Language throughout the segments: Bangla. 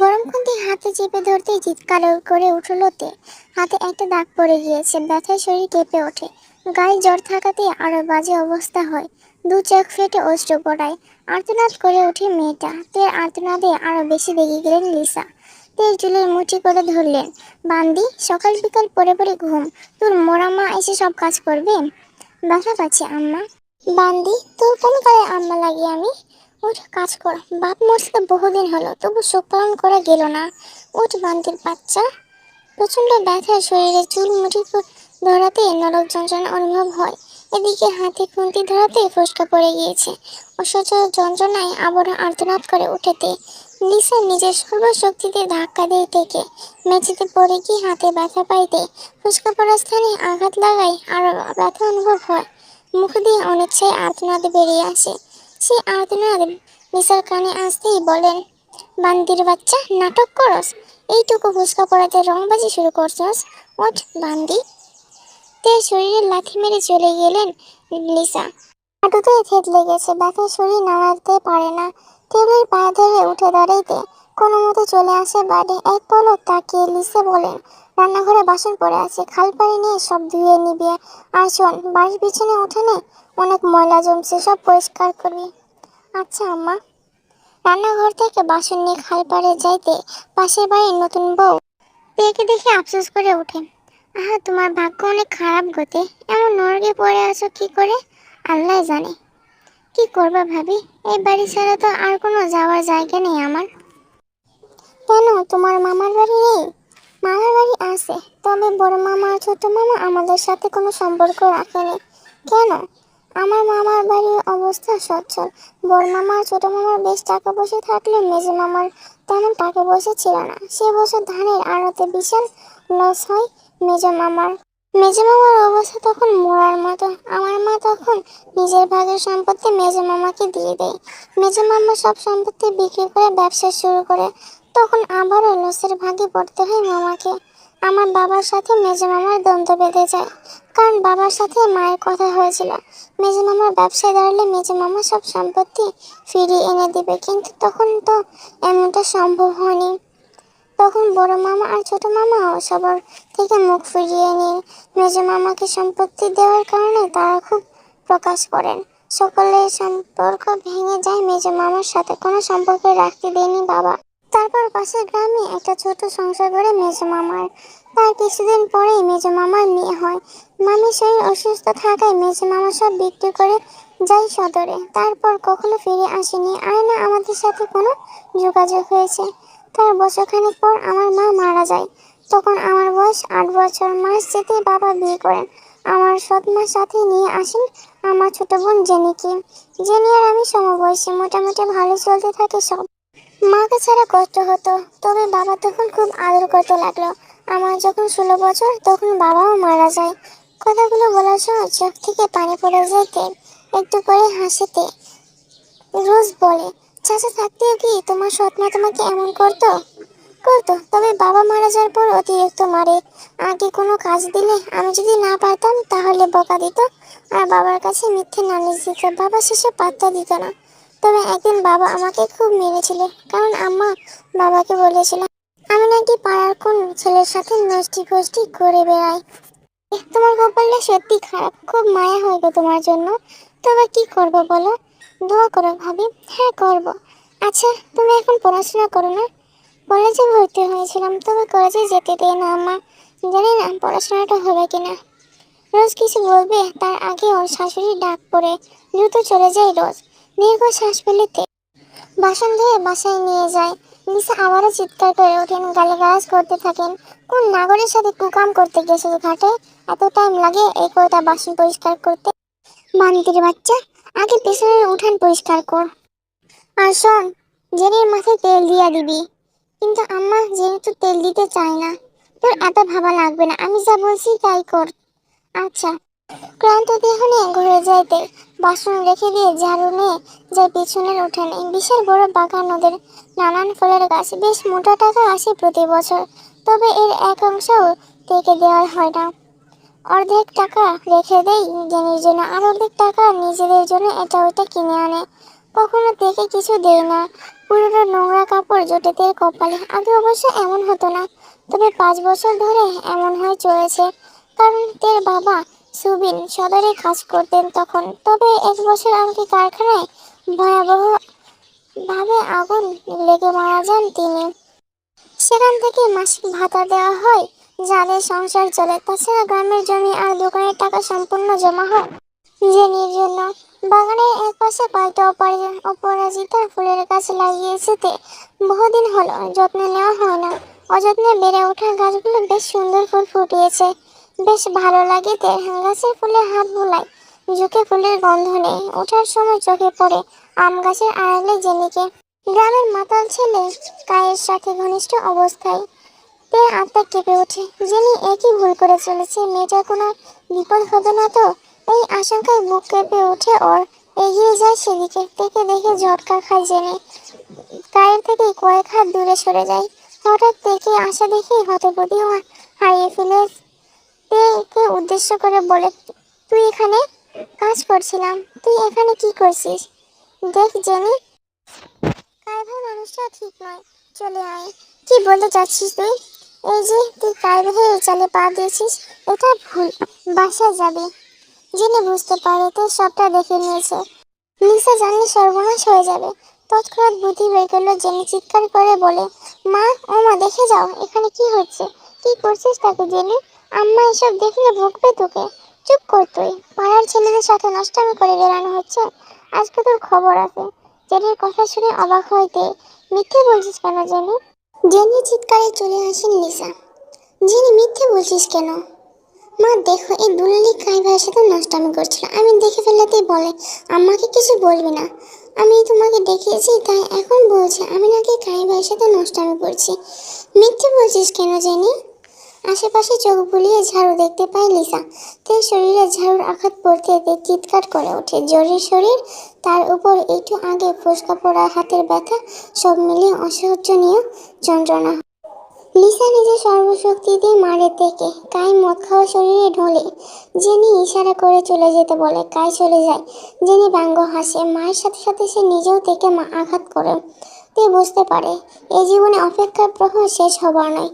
গরম খুন্তি হাতে চেপে ধরতেই চিৎকার করে উঠল তে। হাতে একটা দাগ পড়ে গিয়েছে, ব্যথায় শরীর কেঁপে ওঠে। গায়ে জ্বর থাকাতে আরো বাজে অবস্থা হয়। দু চোখ ফেটে অশ্রু পড়ায়। আর্তনাদ করে ওঠে মেয়েটা। তের আর্তনাদে আরো বেশি রেগে গেলেন লিসা। তের চুলের মুঠি করে ধরলেন। বান্দি, সকাল বিকাল পরে পরে ঘুম, তোর মোরা মা এসে সব কাজ করবে? ব্যথা পাচ্ছি আম্মা। বান্দি, তোর কোন গায়ে আম্মা লাগি আমি? উঠ, কাজ কর। বাপ মরতে বহুদিন হলো, তবু শোক পালন করা গেল না। উঠ বান্দির বাচ্চা। প্রচন্ড ব্যথায় শরীরে চুল মুঠি ধরাতে নরক যন্ত্রণা অনুভব হয়। এদিকে হাতে খুন্তি ধরাতে ফসকা পড়ে গিয়েছে। অসহ্য যন্ত্রণায় আবারও আর্তনাদ করে উঠেতে লিসা নিজের সর্বশক্তিতে ধাক্কা দিয়ে থেকে মেঝেতে পড়ে গিয়ে হাতে ব্যথা পাইতে ফসকা পড়ার স্থানে আঘাত লাগায় আরো ব্যথা অনুভব হয়। মুখ দিয়ে অনিচ্ছায় আর্তনাদ বেরিয়ে আসে। সেই আর্তনাদ লিসার কানে আসতেই বলেন, বান্দির বাচ্চা, নাটক করস? এইটুকু ফুচকা পড়াতে রংবাজি শুরু করছস? ওঠ বান্দি। তে শরীরে লাথি মেরে চলে গেলেন লিসা। হাঁটুতে থেতলে গেছে, ব্যথায় শরীর নাড়াতে পারে না। টেবিলের পায়ে ধরে উঠে দাঁড়াইতে কোনো মতো চলে আসে বাড়ি। এক পলক তাকিয়ে লিসা বলেন, রান্নাঘরে বাসন পড়ে আছে, খাল পানি নিয়ে সব ধুয়ে নিবি। আর শোন, বাড়ির পিছনে উঠানে অনেক ময়লা জমছে, সব পরিষ্কার করবি। আচ্ছা আম্মা। রান্নাঘর থেকে বাসন নিয়ে খাল পাড়ে যাইতে পাশের বাড়ির নতুন বউ পেয়েকে দেখে আফসোস করে ওঠে। আহা, তোমার ভাগ্য অনেক খারাপ গতে, এমন নরকে পড়ে আছো কি করে? আল্লাহ জানে। কি করবা ভাবি, এই বাড়ি ছাড়া তো আর কোনো যাওয়ার জায়গা নেই আমার। কেন, তোমার মামার বাড়ি নেই? মামার বাড়ি আছে, তবে বড় মামা আর ছোট মামা আমাদের সাথে কোনো সম্পর্ক রাখেনি। কেন? আমার মামার বাড়ির অবস্থা সচ্ছল। বড় মামা আর ছোট মামার বেশ টাকা পয়সা থাকলেও মেজো মামার তেমন টাকা পয়সা ছিল না। সে বছর ধানের আড়তে বিশাল লস হয় মেজো মামার অবস্থা তখন মোড়ার মতো। আমার মা তখন নিজের ভাগের সম্পত্তি মেজো মামাকে দিয়ে দেয়। মেজো মামা সব সম্পত্তি বিক্রি করে ব্যবসা শুরু করে। তখন আবারও লসের ভাগে পড়তে হয় মামাকে। আমার বাবার সাথে মেজো মামার দ্বন্দ্ব বেঁধে যায়, কারণ বাবার সাথে মায়ের কথা হয়েছিল মেজো মামার ব্যবসায় দাঁড়ালে মেজো মামা সব সম্পত্তি ফিরিয়ে এনে দিবে। কিন্তু তখন তো এমনটা সম্ভব হয়নি। তখন বড় মামা আর ছোট মামাও সবার থেকে মুখ ফিরিয়ে নিয়ে মেজো মামাকে সম্পত্তি দেওয়ার কারণে তারা খুব প্রকাশ করেন। সকলের সম্পর্ক ভেঙে যায়, মেজো মামার সাথে কোনো সম্পর্ক রাখতে দেয়নি বাবা। তারপর পাশের গ্রামে একটা ছোট সংসার করে মেজো মামার। তার কিছুদিন পরেই মেজো মামার মেয়ে হয়। মামির শরীর অসুস্থ থাকায় মেজো মামা সব বিক্রি করে যায় শহরে। তারপর কখনো ফিরে আসেনি, আর না আমাদের সাথে কোনো যোগাযোগ হয়েছে। তার বছরখানেক পর আমার মা মারা যায়। তখন আমার বয়স 8 বছর। মাস যেতে বাবা বিয়ে করেন। আমার সৎ মা সাথে নিয়ে আসেন আমার ছোট বোন জেনিকে। জেনি আর আমি সমবয়সী, মোটামুটি ভালো চলতে থাকে সব। মাকে ছাড়া কষ্ট হতো, তবে বাবা তখন খুব আদর করতে লাগলো। আমার যখন 16 বছর তখন বাবাও মারা যায়। কথাগুলো বলার সময় চোখ থেকে পানি পড়ে যেতে একটু করে হাসিতে রোজ বলে, চাচা থাকতেও কি তোমার সৎমা তোমাকে এমন করতো? করতো, তবে বাবা মারা যাওয়ার পর অতিরিক্ত মারে। আগে কোনো কাজ দিলে আমি যদি না পারতাম তাহলে বকা দিত আর বাবার কাছে মিথ্যে নালিশ দিত। বাবা শেষে পাত্তা দিত না। তবে একদিন বাবা আমাকে খুব মেরেছিল, কারণ আম্মা বাবাকে বলেছিল আমি নাকি পাড়ার কোন ছেলের সাথে নষ্টি ফষ্টি করে বেড়াই। তোমার কপালটা সত্যি খারাপ, খুব মায়া হয় গো তোমার জন্য। তবে কি করবো বলো? দোয়া করো ভাবি। হ্যাঁ করব। আচ্ছা, তুমি এখন পড়াশোনা করো না? কলেজে ভর্তি হয়েছিলাম, তবে কলেজে যেতে দেয় না আম্মা। জানি না পড়াশোনাটা হবে কিনা। রোজ কিছু বলবে তার আগে ওর শাশুড়ি ডাক পড়ে দ্রুত চলে যায় রোজ। দীর্ঘ শ্বাস ফেলিতে বাসন ধুয়ে বাসায় নিয়ে যায়। নিশা আবারও চিৎকার করে ওঠেন, গালিগালাজ করতে থাকেন। কোন নাগরের সাথে কুকাম করতে গেছে ঘাটে? এত টাইম লাগে এই কয়টা বাসন পরিষ্কার করতে? বান্তির বাচ্চা, আগে পেছনের উঠান পরিষ্কার কর। আর শোন, জেনির মাথায় তেল দিয়া দিবি। কিন্তু আম্মা, জেনি তো তেল দিতে চায় না। তোর এত ভাবা লাগবে না, আমি যা বলছি তাই কর। আচ্ছা। ক্লান্ত দেহ নিয়ে ঘুরে যাইতে বাসন রেখে দিয়ে ঝাড়ু নিয়ে যায় পিছনের উঠানে। বিশাল বড় বাগান, ওদের নানান ফলের গাছ। বেশ মোটা টাকা আসে প্রতি বছর, তবে এর এক অংশও থেকে দেওয়া হয় না। অর্ধেক টাকা রেখে দেয় জেনির জন্য, আর অর্ধেক টাকা নিজেদের জন্য এটা ওটা কিনে আনে। কখনো থেকে কিছু দেয় না। পুরোনো নোংরা কাপড় জোটেতে কপালে। আগে অবশ্য এমন হতো না, তবে 5 বছর ধরে এমন হয়ে চলেছে। কারণ তের বাবা সুবিন সদরে কাজ করতেন তখন। তবে 1 বছর আগে কারখানায় ভয়াবহ ভাবে আগুন লেগে মারা যান তিনি। সেখান থেকে মাসিক ভাতা দেওয়া হয়, যাদের সংসার চলে। তাছাড়া গ্রামের জমি আর দোকানের টাকা সম্পূর্ণ জমা হয় জেনির জন্য। বাগানের একপাশে কয়েকটা অপরাজিতা ফুলের গাছ লাগিয়েছে তে। বহুদিন হলো যত্ন নেওয়া হয় না। অযত্নে বেড়ে ওঠা গাছগুলো বেশ সুন্দর ফুল ফুটিয়েছে। বেশ ভালো লাগে তে। গাছের ফুলে হাত বুলায়, ঝুঁকে ফুলের গন্ধ নেই। ওঠার সময় চোখে পড়ে আম গাছের আড়ালে জেনিকে। গ্রামের মাতাল ছেলে কায়ের সাথে ঘনিষ্ঠ অবস্থায়। তে আত্মা কেঁপে ওঠে। জেনি একই ভুল করে চলেছে, মেয়েটার কোনো বিপদ হবে না তো? এই আশঙ্কায় বুক কেঁপে ওঠে ওর। এগিয়ে যায় সেদিকে। তেকে দেখে ঝটকা খায় জেনি। কায়ের থেকে কয়েক হাত দূরে সরে যায়। হঠাৎ তেকে আসা দেখে হতবুদ্ধি হারিয়ে ফেলে। তেকে উদ্দেশ্য করে বলে, তুই এখানে? কাজ করছিলাম। তুই এখানে কি করছিস? দেখ জেনি, কায় ভাই মানুষটা ঠিক নয়, চলে আয়। কি বলতে চাচ্ছিস তুই? এই যে তুই কায় ভাইয়ের চালে পা দিয়েছিস, এটা ভুল। বাসায় যাবে। জেনে বুঝতে পারে তো সবটা দেখে নিয়েছে। লিসা জানলে সর্বনাশ হয়ে যাবে। তৎক্ষণাৎ বুদ্ধি বের করলো জেনে। চিৎকার করে বলে, মা, ও মা, দেখে যাও এখানে কি হচ্ছে। কি করছিস তাকে জেনে? আম্মা এসব দেখলে বকবে তোকে। চুপ কর তুই। পাড়ার ছেলেদের সাথে নষ্টামি করে বেড়ানো হচ্ছে। আজকে তোর খবর আছে। জেনির কথা শুনে অবাক হইতে, মিথ্যে বলছিস কেন জেনি? জেনি চিৎকারে চলে আসেন লিসা। জেনি, মিথ্যে বলছিস কেন? মা দেখো, এই দুলালি কাই ভাইয়ের সাথে নষ্টামি করছিল। আমি দেখে ফেলতেই বলে আমাকে কিছু বলবি না। আমি তোমাকে দেখিয়েছি তাই এখন বলছে আমি নাকি কাই ভাইয়ের সাথে নষ্টামি করছি। মিথ্যে বলছিস কেন জেনি? আশেপাশে চোখ বুলিয়ে ঝাড়ু দেখতে পায় লিসা। তার শরীরে ঝাড়ুর আঘাত পড়তে চিৎকার করে ওঠে। জোরের শরীর, তার উপর একটু আগে ফোসকা পড়া হাতের ব্যথা, সব মিলিয়ে অসহ্যনীয় যন্ত্রণা। লিসা নিজের সর্বশক্তি দিয়ে মারে থেকে। কাই মদ খাওয়া শরীরে ঢলে। জেনি ইশারা করে চলে যেতে বলে। কাই চলে যায়। জেনি ব্যঙ্গ হাসে। মায়ের সাথে সাথে সে নিজেও থেকে আঘাত করে। তে বুঝতে পারে এই জীবনে অপেক্ষার প্রহর শেষ হবার নয়।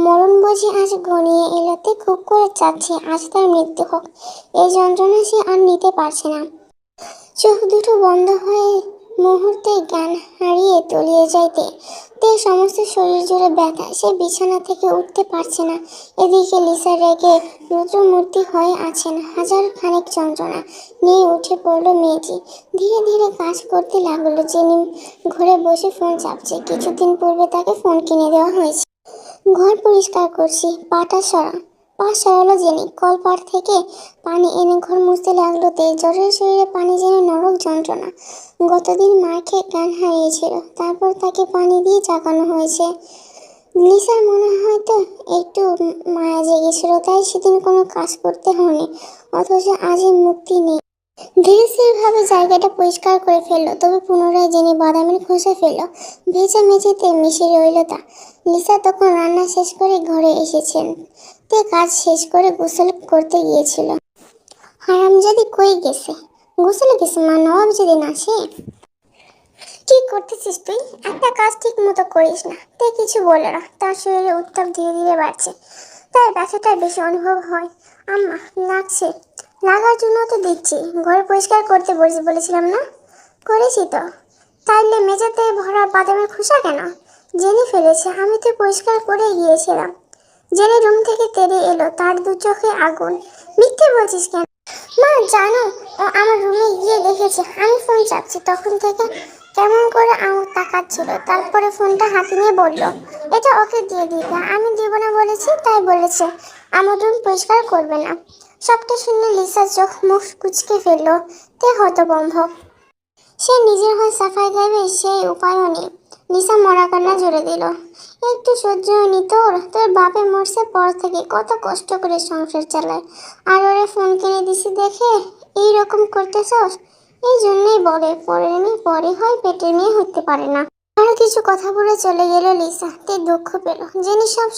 মরণ বুঝি আজ ঘনিয়ে এলোতে খুব করে চাচ্ছে আজ তার মৃত্যু হোক। এই যন্ত্রণা সে আর নিতে পারছে না। চোখ দুটো বন্ধ হয়ে মুহূর্তে জ্ঞান হারিয়ে তলিয়ে যাইতে। তে সমস্ত শরীর জুড়ে ব্যথা। সে বিছানা থেকে উঠতে পারছে না। এদিকে লিসা রেগে রুদ্রমূর্তি হয়ে আছেন। হাজার খানেক যন্ত্রণা নিয়ে উঠে পড়ল মেয়েটি। ধীরে ধীরে কাজ করতে লাগলো। জেনি ঘরে বসে ফোন চাপছে। কিছুদিন পূর্বে তাকে ফোন কিনে দেওয়া হয়েছে। ঘর পরিষ্কার করছি, পাটা সরা। পা সরালো জেনি। কলপাড় থেকে পানি এনে ঘর মুছতে লাগলো তে। জ্বরের শরীরে পানি যেন নরক যন্ত্রণা। গতদিন মার খেয়ে জ্ঞান হারিয়েছিল, তারপর তাকে পানি দিয়ে জাগানো হয়েছে। লিসার মনে হয়তো একটু মায়া জেগেছিল, তাই সেদিন কোনো কাজ করতে হয়নি। অথচ আজই মুক্তি নেই। ধীরস্থিরভাবে জায়গাটা পরিষ্কার করে ফেললো। তবে পুনরায় জেনি বাদামের খোসা ফেললো। ভেজা মেঝেতে মিশে রইল তা। লিসা তখন রান্না শেষ করে ঘরে এসেছেন। তে কাজ শেষ করে গোসল করতে গিয়েছিল। হারামজাদি কই গেছে? গোসলে গেছে মা, নবাব যেদিন আসে। কি করতেছিস তুই? একটা কাজ ঠিক মতো করিস না। তে কিছু বলে না। তার শরীরে উত্তাপ ধীরে ধীরে বাড়ছে। তার ব্যথাটা বেশি অনুভব হয়। আম্মা, লাগছে। লাগার জন্য তো দিচ্ছি। ঘর পরিষ্কার করতে বলেছিলাম না? করেছি তো। তাইলে মেঝেতে ভরা বাদামের খোসা কেন? জেনে ফেলেছে। আমি তো পরিষ্কার করে গিয়েছিলাম। জেনে রুম থেকে তেড়ে এলো। তার দু চোখে আগুন। মিথ্যে বলছিস কেন? মা জানো, ও আমার রুমে গিয়ে দেখেছে আমি ফোন চাপছি। তখন থেকে কেমন করে আঙুল তাকাচ্ছিল। তারপরে ফোনটা হাতে নিয়ে বলল, এটা ওকে দিয়ে দিতে। আমি দিব না বলেছি, তাই বলেছে আমার রুম পরিষ্কার করবে না। সবটা শুনে লিসার চোখ মুখ কুচকে ফেলল। তে হতভম্ব। সে নিজের হয়ে সাফাই গাইবে সেই উপায়ও নেই। লিসা মরা কান্না জুড়ে দিল। একটু সহ্য হয়নি তোর? তোর বাপে মরছে পর থেকে কত কষ্ট করে সংসার চালায়, আর ওরে ফোন কিনে দিছি দেখে এইরকম করতেছস? এই জন্যই বলে পরের মেয়ে পরে হয়, পেটের মেয়ে হতে পারে না। আরো কিছু কথা বলে চলে গেল লিসা। তে দুঃখ পেল। জেনি সব